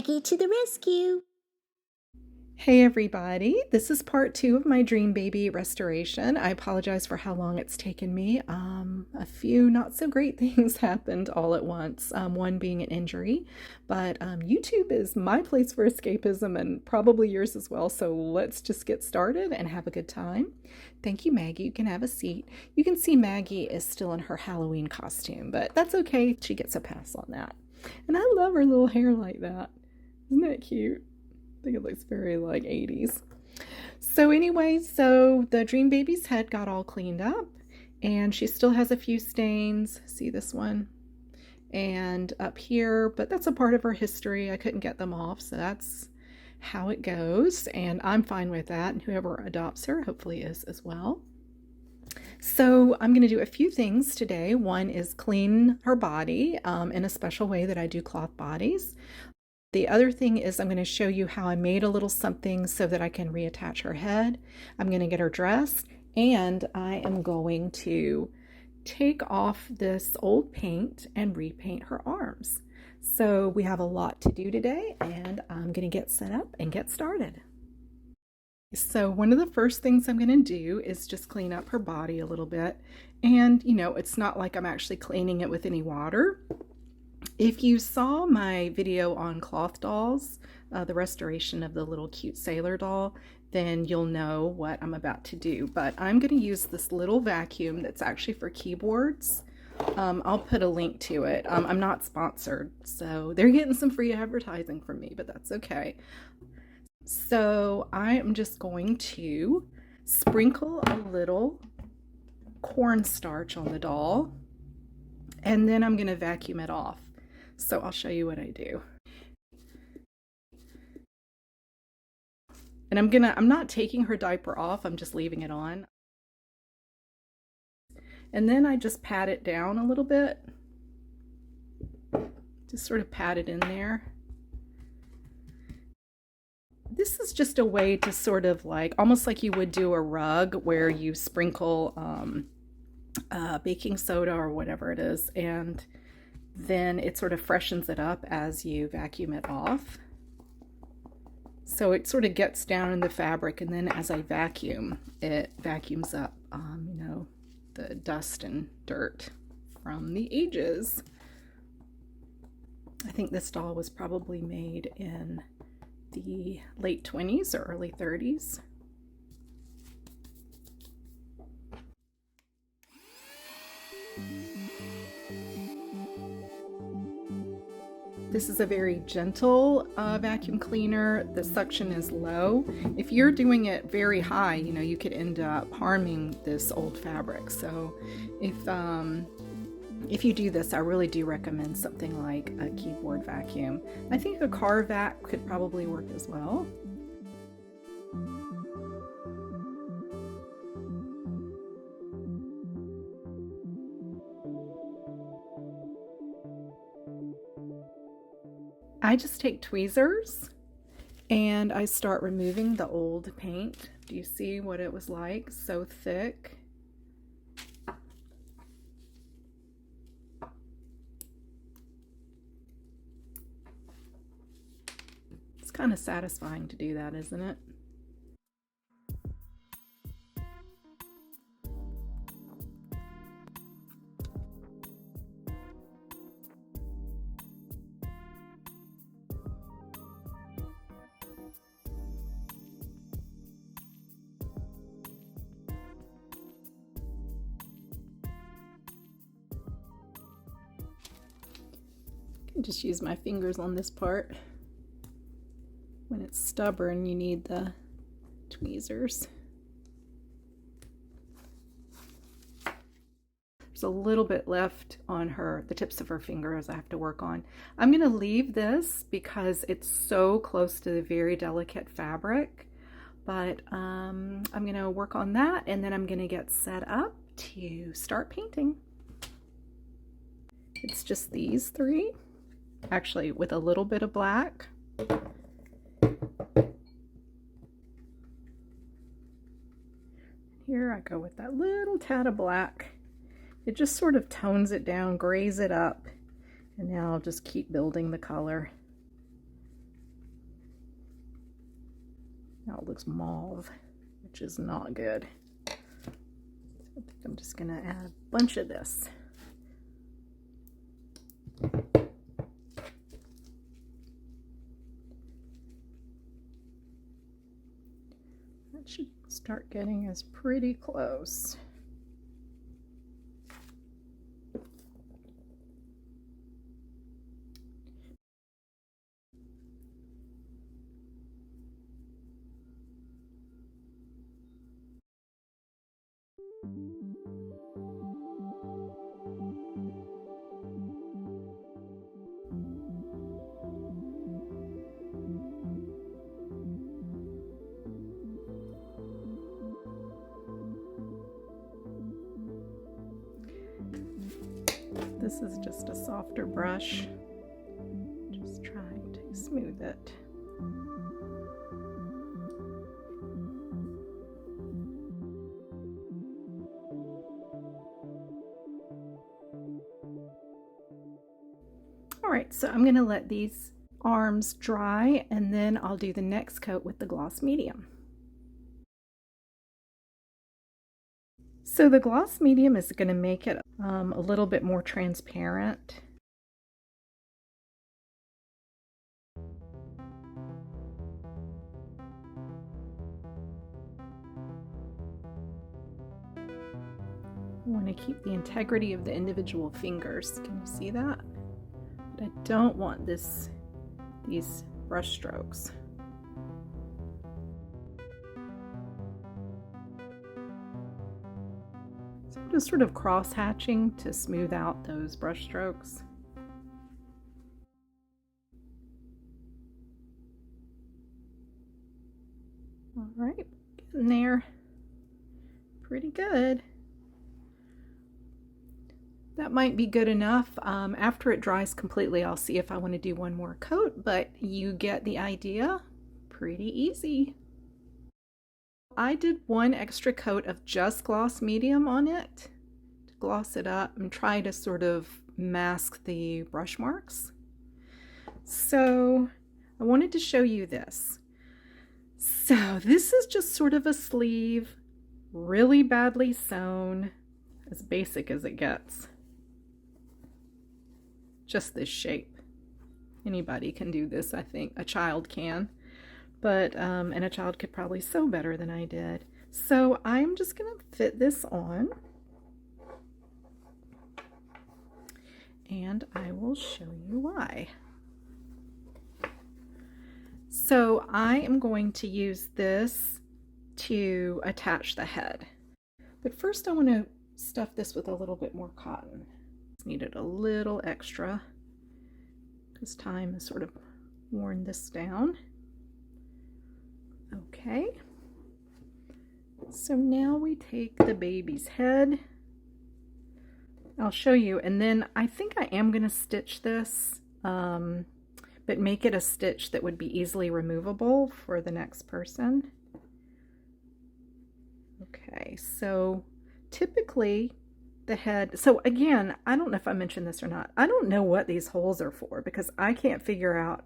Maggie to the rescue! Hey everybody, this is part 2 of my Dream Baby restoration. I apologize for how long it's taken me. A few not so great things happened all at once, one being an injury, but YouTube is my place for escapism and probably yours as well, so let's just get started and have a good time. Thank you, Maggie. You can have a seat. You can see Maggie is still in her Halloween costume, but that's okay. She gets a pass on that. And I love her little hair like that. Isn't that cute? I think it looks very like 80s. So anyway, so the Dream Baby's head got all cleaned up and she still has a few stains. See this one? And up here, but that's a part of her history. I couldn't get them off, so that's how it goes. And I'm fine with that. And whoever adopts her hopefully is as well. So I'm going to do a few things today. One is clean her body in a special way that I do cloth bodies. The other thing is I'm going to show you how I made a little something so that I can reattach her head. I'm going to get her dressed, and I am going to take off this old paint and repaint her arms. So we have a lot to do today, and I'm going to get set up and get started. So one of the first things I'm going to do is just clean up her body a little bit. And, you know, it's not like I'm actually cleaning it with any water. If you saw my video on cloth dolls, the restoration of the little cute sailor doll, then you'll know what I'm about to do. But I'm going to use this little vacuum that's actually for keyboards. I'll put a link to it. I'm not sponsored, so they're getting some free advertising from me, but that's okay. So I am just going to sprinkle a little cornstarch on the doll, and then I'm going to vacuum it off. So I'll show you what I do. And I'm not taking her diaper off, I'm just leaving it on. And then I just pat it down a little bit. Just sort of pat it in there. This is just a way to sort of like, almost like you would do a rug where you sprinkle baking soda or whatever it is, and then it sort of freshens it up as you vacuum it off. So it sort of gets down in the fabric, and then as I vacuum, it vacuums up, you know, the dust and dirt from the ages. I think this doll was probably made in the late 20s or early 30s. This is a very gentle vacuum cleaner. The suction is low. If you're doing it very high, you know, you could end up harming this old fabric. So if you do this, I really do recommend something like a keyboard vacuum. I think a car vac could probably work as well. I just take tweezers and I start removing the old paint. Do you see what it was like? So thick. It's kind of satisfying to do that, isn't it? Just use my fingers on this part. When it's stubborn, you need the tweezers. There's a little bit left on the tips of her fingers I have to work on. I'm going to leave this because it's so close to the very delicate fabric, but I'm going to work on that, and then I'm going to get set up to start painting. It's just these three. Actually, with a little bit of black. Here I go with that little tad of black. It just sort of tones it down, grays it up, and now I'll just keep building the color. Now it looks mauve, which is not good. I think I'm just gonna add a bunch of this. That should start getting us pretty close. This is just a softer brush, just trying to smooth it. All right, so I'm gonna let these arms dry and then I'll do the next coat with the gloss medium. So the gloss medium is going to make it a little bit more transparent. I want to keep the integrity of the individual fingers. Can you see that? But I don't want these brush strokes. So I'm just sort of cross hatching to smooth out those brush strokes. All right, getting there. Pretty good. That might be good enough. After it dries completely, I'll see if I want to do one more coat, but you get the idea. Pretty easy. I did one extra coat of just gloss medium on it to gloss it up and try to sort of mask the brush marks. So I wanted to show you this. So this is just sort of a sleeve, really badly sewn, as basic as it gets. Just this shape. Anybody can do this, I think. A child can. But, and a child could probably sew better than I did. So I'm just gonna fit this on. And I will show you why. So I am going to use this to attach the head. But first I want to stuff this with a little bit more cotton. Just needed a little extra because time has sort of worn this down. Okay. So now we take the baby's head. I'll show you, and then I think I am going to stitch this, but make it a stitch that would be easily removable for the next person. Okay, so typically the head, so again, I don't know if I mentioned this or not. I don't know what these holes are for because I can't figure out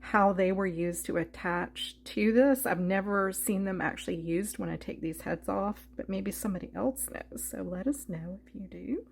how they were used to attach to this. I've never seen them actually used when I take these heads off, but maybe somebody else knows, so let us know if you do.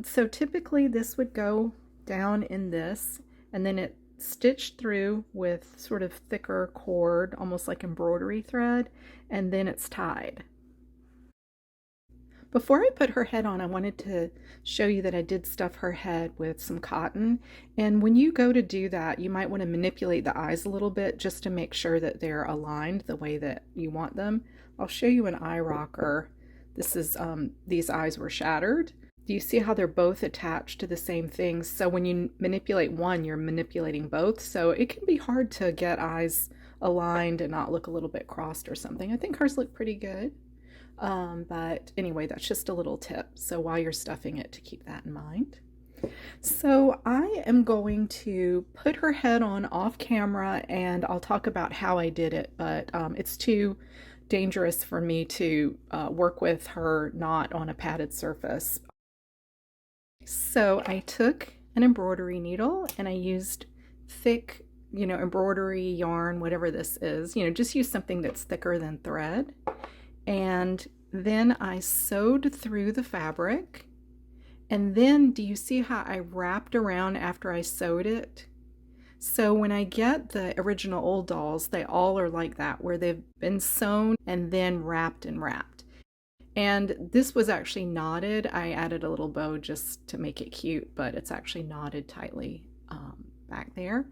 So typically this would go down in this, and then it stitched through with sort of thicker cord, almost like embroidery thread, and then it's tied. Before I put her head on, I wanted to show you that I did stuff her head with some cotton. And when you go to do that, you might want to manipulate the eyes a little bit just to make sure that they're aligned the way that you want them. I'll show you an eye rocker. This is, these eyes were shattered. Do you see how they're both attached to the same things? So when you manipulate one, you're manipulating both. So it can be hard to get eyes aligned and not look a little bit crossed or something. I think hers look pretty good. But anyway, that's just a little tip. So while you're stuffing it, to keep that in mind. So I am going to put her head on off camera and I'll talk about how I did it, but it's too dangerous for me to work with her not on a padded surface. So I took an embroidery needle and I used thick embroidery, yarn, whatever this is, just use something that's thicker than thread. And then I sewed through the fabric. And then do you see how I wrapped around after I sewed it? So when I get the original old dolls, they all are like that, where they've been sewn and then wrapped and wrapped. And this was actually knotted. I added a little bow just to make it cute, but it's actually knotted tightly back there.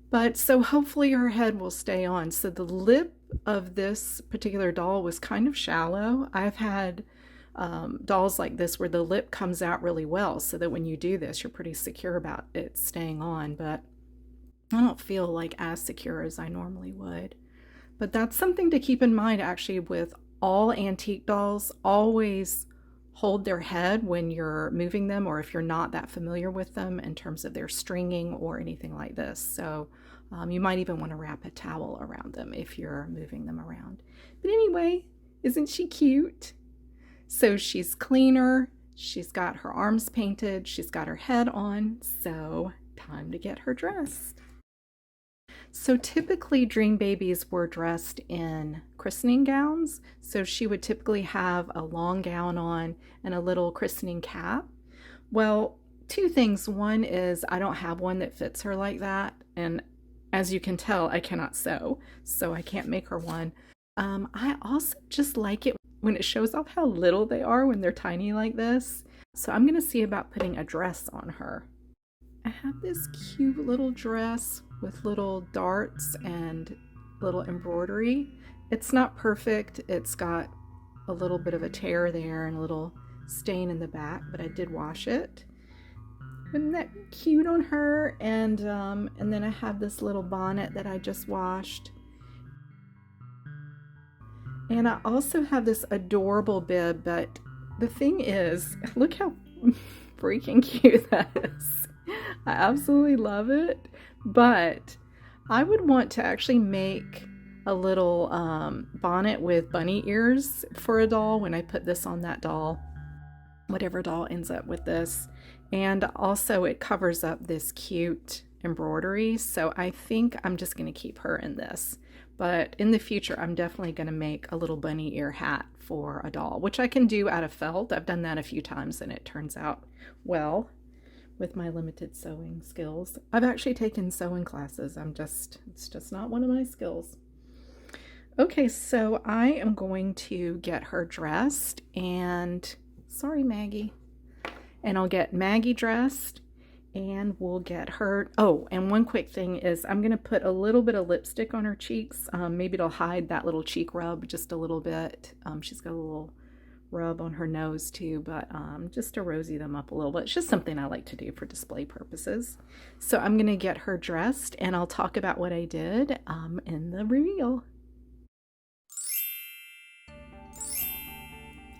But so hopefully her head will stay on. So the lip of this particular doll was kind of shallow. I've had dolls like this where the lip comes out really well, so that when you do this, you're pretty secure about it staying on, but I don't feel like as secure as I normally would. But that's something to keep in mind actually with all antique dolls. Always hold their head when you're moving them, or if you're not that familiar with them in terms of their stringing or anything like this. So you might even want to wrap a towel around them if you're moving them around. But anyway, isn't she cute? So she's cleaner, she's got her arms painted, she's got her head on, so time to get her dressed. So typically dream babies were dressed in christening gowns. So she would typically have a long gown on and a little christening cap. Well, two things. One is I don't have one that fits her like that. And as you can tell, I cannot sew, so I can't make her one. I also just like it when it shows off how little they are when they're tiny like this. So I'm going to see about putting a dress on her. I have this cute little dress with little darts and little embroidery. It's not perfect. It's got a little bit of a tear there and a little stain in the back, but I did wash it. Isn't that cute on her? And then I have this little bonnet that I just washed. And I also have this adorable bib, but the thing is, look how freaking cute that is. I absolutely love it, but I would want to actually make a little bonnet with bunny ears for a doll when I put this on that doll, whatever doll ends up with this. And also it covers up this cute embroidery, so I think I'm just going to keep her in this. But in the future, I'm definitely going to make a little bunny ear hat for a doll, which I can do out of felt. I've done that a few times and it turns out well with my limited sewing skills. I've actually taken sewing classes. It's just not one of my skills. Okay, so I am going to get her dressed and, sorry Maggie, and I'll get Maggie dressed. And we'll get her, oh, and one quick thing is I'm going to put a little bit of lipstick on her cheeks. Maybe it'll hide that little cheek rub just a little bit. She's got a little rub on her nose too, but just to rosy them up a little bit. It's just something I like to do for display purposes. So I'm going to get her dressed and I'll talk about what I did in the reveal.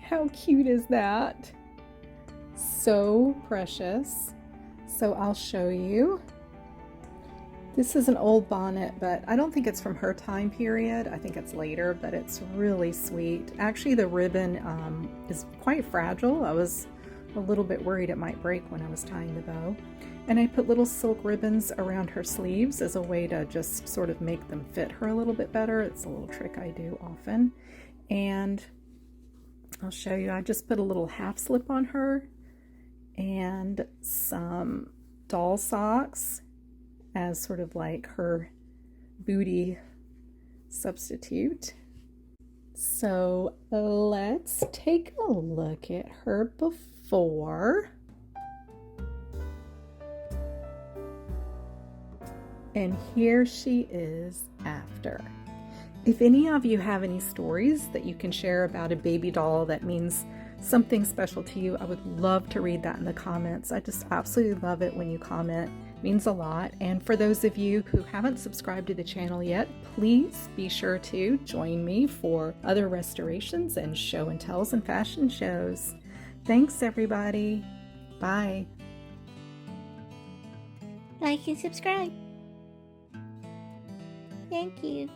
How cute is that? So precious. So I'll show you. This is an old bonnet, but I don't think it's from her time period. I think it's later, but it's really sweet. Actually, the ribbon is quite fragile. I was a little bit worried it might break when I was tying the bow. And I put little silk ribbons around her sleeves as a way to just sort of make them fit her a little bit better. It's a little trick I do often. And I'll show you. I just put a little half slip on her and some doll socks as sort of like her booty substitute. So let's take a look at her before. And here she is after. If any of you have any stories that you can share about a baby doll that means something special to you, I would love to read that in the comments. I just absolutely love it when you comment. It means a lot. And for those of you who haven't subscribed to the channel yet, please be sure to join me for other restorations and show and tells and fashion shows. Thanks everybody. Bye. Like and subscribe. Thank you.